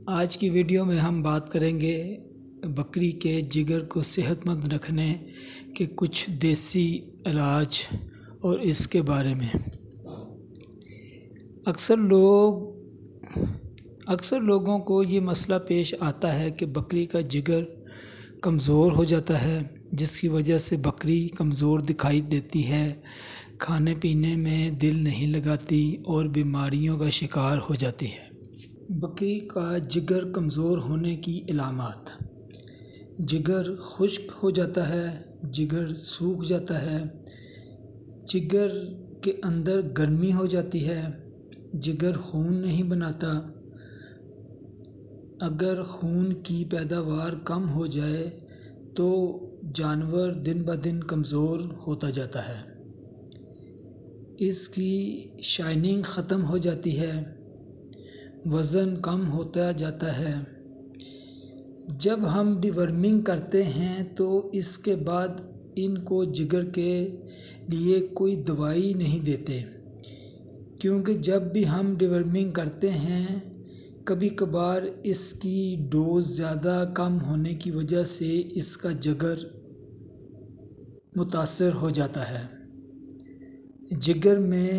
آج کی ویڈیو میں ہم بات کریں گے بکری کے جگر کو صحت مند رکھنے کے کچھ دیسی علاج اور اس کے بارے میں۔ اکثر لوگوں کو یہ مسئلہ پیش آتا ہے کہ بکری کا جگر کمزور ہو جاتا ہے، جس کی وجہ سے بکری کمزور دکھائی دیتی ہے، کھانے پینے میں دل نہیں لگاتی اور بیماریوں کا شکار ہو جاتی ہے۔ بکری کا جگر کمزور ہونے کی علامات: جگر خشک ہو جاتا ہے، جگر سوکھ جاتا ہے، جگر کے اندر گرمی ہو جاتی ہے، جگر خون نہیں بناتا۔ اگر خون کی پیداوار کم ہو جائے تو جانور دن بدن کمزور ہوتا جاتا ہے، اس کی شائننگ ختم ہو جاتی ہے، وزن کم ہوتا جاتا ہے۔ جب ہم ڈی ورمنگ کرتے ہیں تو اس کے بعد ان کو جگر کے لیے کوئی دوائی نہیں دیتے، کیونکہ جب بھی ہم ڈی ورمنگ کرتے ہیں کبھی کبھار اس کی ڈوز زیادہ کم ہونے کی وجہ سے اس کا جگر متاثر ہو جاتا ہے، جگر میں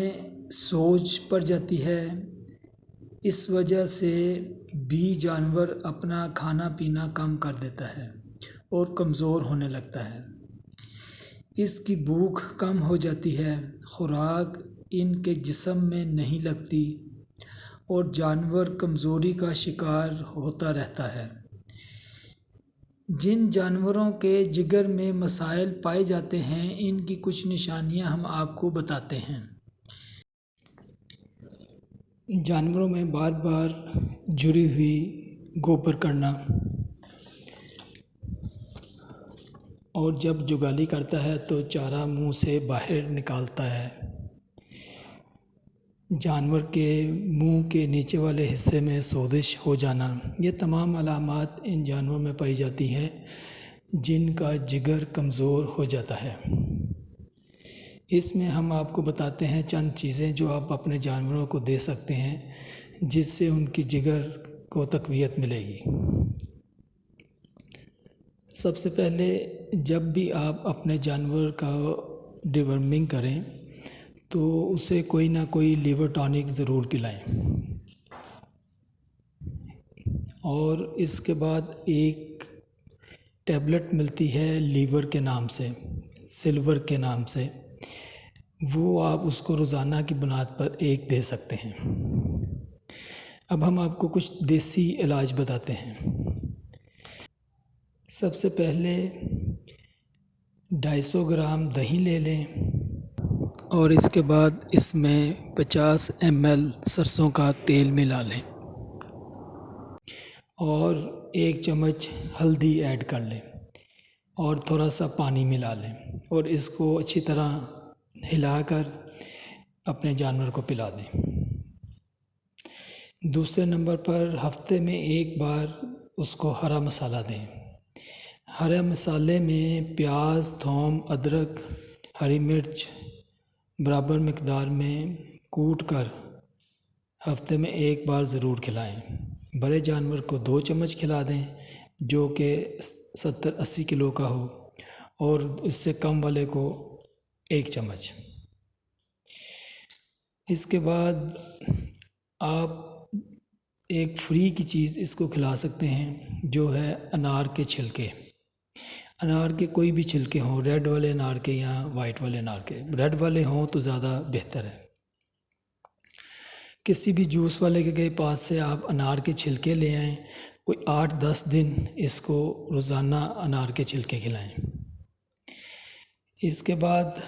سوج پڑ جاتی ہے، اس وجہ سے بھی جانور اپنا کھانا پینا کم کر دیتا ہے اور کمزور ہونے لگتا ہے۔ اس کی بھوک کم ہو جاتی ہے، خوراک ان کے جسم میں نہیں لگتی اور جانور کمزوری کا شکار ہوتا رہتا ہے۔ جن جانوروں کے جگر میں مسائل پائے جاتے ہیں ان کی کچھ نشانیاں ہم آپ کو بتاتے ہیں۔ جانوروں میں بار بار جڑی ہوئی گوبر کرنا، اور جب جگالی کرتا ہے تو چارہ منہ سے باہر نکالتا ہے۔ جانور کے منہ کے نیچے والے حصے میں سوزش ہو جانا، یہ تمام علامات ان جانوروں میں پائی جاتی ہیں جن کا جگر کمزور ہو جاتا ہے۔ اس میں ہم آپ کو بتاتے ہیں چند چیزیں جو آپ اپنے جانوروں کو دے سکتے ہیں جس سے ان کی جگر کو تقویت ملے گی۔ سب سے پہلے جب بھی آپ اپنے جانور کا ڈی ورمنگ کریں تو اسے کوئی نہ کوئی لیور ٹانک ضرور پلائیں، اور اس کے بعد ایک ٹیبلٹ ملتی ہے لیور کے نام سے، سلور کے نام سے، وہ آپ اس کو روزانہ کی بنیاد پر ایک دے سکتے ہیں۔ اب ہم آپ کو کچھ دیسی علاج بتاتے ہیں۔ سب سے پہلے 250 گرام دہی لے لیں اور اس کے بعد اس میں 50 ml سرسوں کا تیل ملا لیں اور 1 چمچ ہلدی ایڈ کر لیں اور تھوڑا سا پانی ملا لیں اور اس کو اچھی طرح ہلا کر اپنے جانور کو پلا دیں۔ دوسرے نمبر پر ہفتے میں ایک بار اس کو ہرا مسالہ دیں۔ ہرے مسالے میں پیاز، تھوم، ادرک، ہری مرچ برابر مقدار میں کوٹ کر ہفتے میں ایک بار ضرور کھلائیں۔ بڑے جانور کو 2 چمچ کھلا دیں جو کہ 70-80 کلو کا ہو، اور اس سے کم والے کو 1 چمچ۔ اس کے بعد آپ ایک فری کی چیز اس کو کھلا سکتے ہیں جو ہے انار کے چھلکے۔ انار کے کوئی بھی چھلکے ہوں، ریڈ والے انار کے یا وائٹ والے انار کے، ریڈ والے ہوں تو زیادہ بہتر ہے۔ کسی بھی جوس والے کے پاس سے آپ انار کے چھلکے لے آئیں، کوئی 8-10 دن اس کو روزانہ انار کے چھلکے کھلائیں۔ اس کے بعد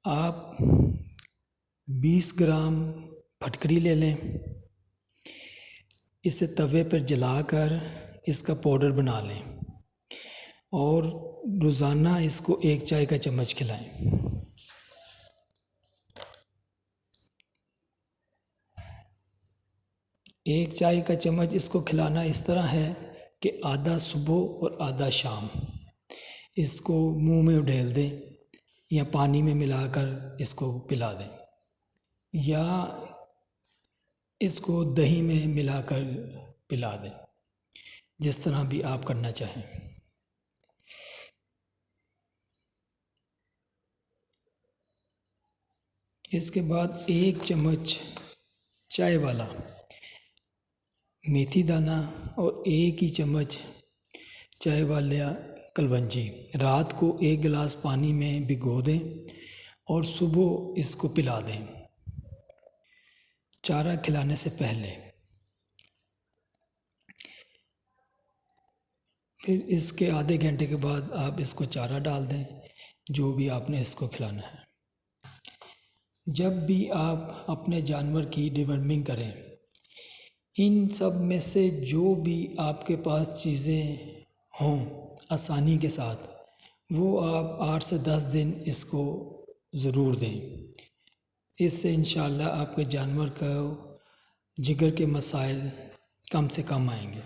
آپ 20 گرام پھٹکری لے لیں، اسے توے پر جلا کر اس کا پاؤڈر بنا لیں اور روزانہ اس کو 1 چائے کا چمچ کھلائیں۔ ایک چائے کا چمچ اس کو کھلانا اس طرح ہے کہ آدھا صبح اور آدھا شام اس کو منہ میں ڈال دیں یا پانی میں ملا کر اس کو پلا دیں، یا اس کو دہی میں ملا کر پلا دیں، جس طرح بھی آپ کرنا چاہیں۔ اس کے بعد 1 چمچ چائے والا میتھی دانہ اور 1 ہی چمچ چائے والا کلونجی رات کو 1 گلاس پانی میں بھگو دیں اور صبح اس کو پلا دیں چارہ کھلانے سے پہلے۔ پھر اس کے آدھے گھنٹے کے بعد آپ اس کو چارہ ڈال دیں، جو بھی آپ نے اس کو کھلانا ہے۔ جب بھی آپ اپنے جانور کی ڈیورمنگ کریں، ان سب میں سے جو بھی آپ کے پاس چیزیں ہوں آسانی کے ساتھ، وہ آپ 8 سے 10 دن اس کو ضرور دیں۔ اس سے انشاءاللہ آپ کے جانور کو جگر کے مسائل کم سے کم آئیں گے۔